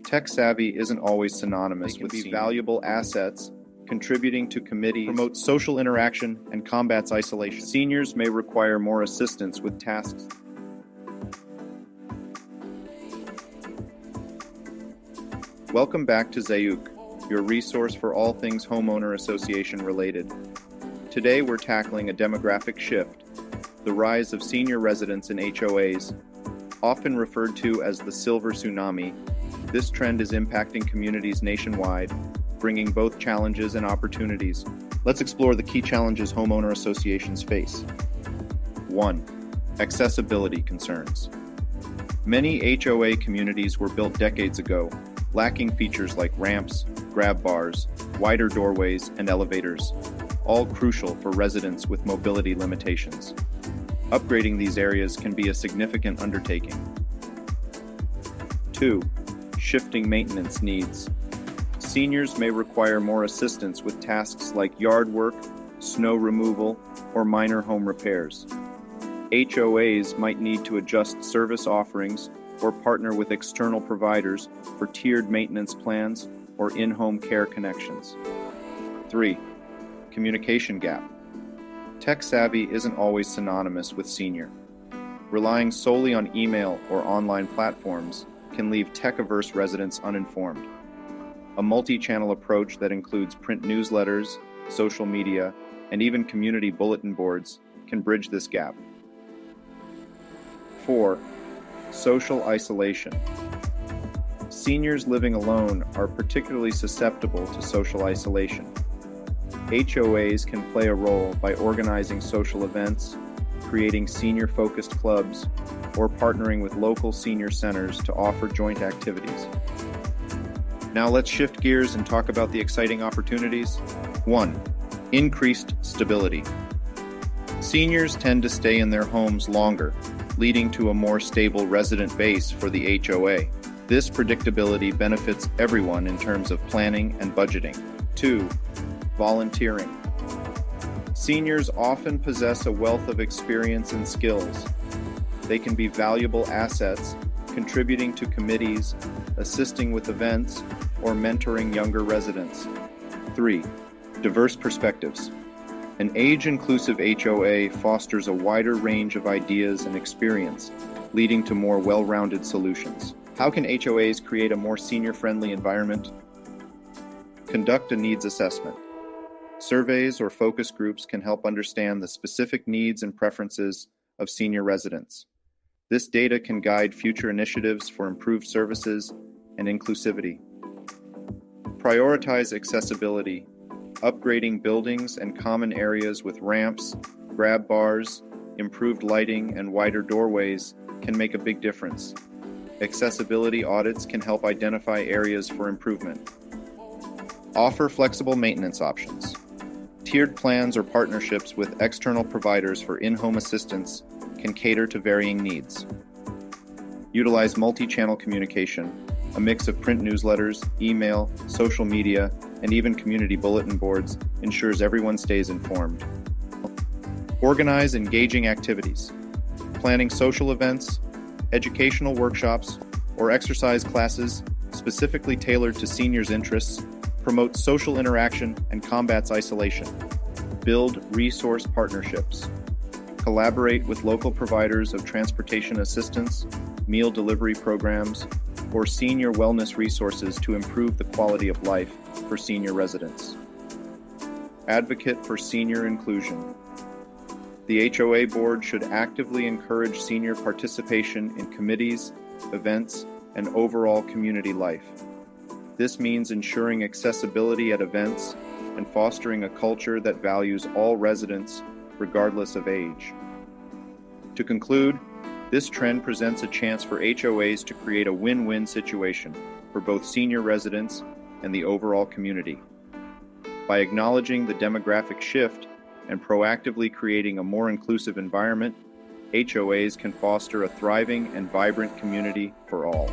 Tech savvy isn't always synonymous with valuable assets, contributing to committees, promotes social interaction, and combats isolation. Seniors may require more assistance with tasks. Welcome back to Zayuk, your resource for all things homeowner association related. Today we're tackling a demographic shift, the rise of senior residents in HOAs, often referred to as the silver tsunami. This trend is impacting communities nationwide, bringing both challenges and opportunities. Let's explore the key challenges homeowner associations face. 1. Accessibility concerns. Many HOA communities were built decades ago, lacking features like ramps, grab bars, wider doorways, and elevators, all crucial for residents with mobility limitations. Upgrading these areas can be a significant undertaking. 2. Shifting maintenance needs. Seniors may require more assistance with tasks like yard work, snow removal, or minor home repairs. HOAs might need to adjust service offerings or partner with external providers for tiered maintenance plans or in-home care connections. 3. Communication gap. Tech savvy isn't always synonymous with senior. Relying solely on email or online platforms can leave tech-averse residents uninformed. A multi-channel approach that includes print newsletters, social media, and even community bulletin boards can bridge this gap. 4. Social isolation. Seniors living alone are particularly susceptible to social isolation. HOAs can play a role by organizing social events, creating senior-focused clubs, or partnering with local senior centers to offer joint activities. Now let's shift gears and talk about the exciting opportunities. 1. Increased stability. Seniors tend to stay in their homes longer, leading to a more stable resident base for the HOA. This predictability benefits everyone in terms of planning and budgeting. 2. Volunteering. Seniors often possess a wealth of experience and skills. They can be valuable assets, contributing to committees, assisting with events, or mentoring younger residents. 3. Diverse perspectives. An age-inclusive HOA fosters a wider range of ideas and experience, leading to more well-rounded solutions. How can HOAs create a more senior-friendly environment? Conduct a needs assessment. Surveys or focus groups can help understand the specific needs and preferences of senior residents. This data can guide future initiatives for improved services and inclusivity. Prioritize accessibility. Upgrading buildings and common areas with ramps, grab bars, improved lighting, and wider doorways can make a big difference. Accessibility audits can help identify areas for improvement. Offer flexible maintenance options. Tiered plans or partnerships with external providers for in-home assistance can cater to varying needs. Utilize multi-channel communication. A mix of print newsletters, email, social media, and even community bulletin boards ensures everyone stays informed. Organize engaging activities. Planning social events, educational workshops, or exercise classes specifically tailored to seniors' interests promotes social interaction and combats isolation. Build resource partnerships. Collaborate with local providers of transportation assistance, meal delivery programs, or senior wellness resources to improve the quality of life for senior residents. Advocate for senior inclusion. The HOA board should actively encourage senior participation in committees, events, and overall community life. This means ensuring accessibility at events and fostering a culture that values all residents regardless of age. To conclude, this trend presents a chance for HOAs to create a win-win situation for both senior residents and the overall community. By acknowledging the demographic shift and proactively creating a more inclusive environment, HOAs can foster a thriving and vibrant community for all.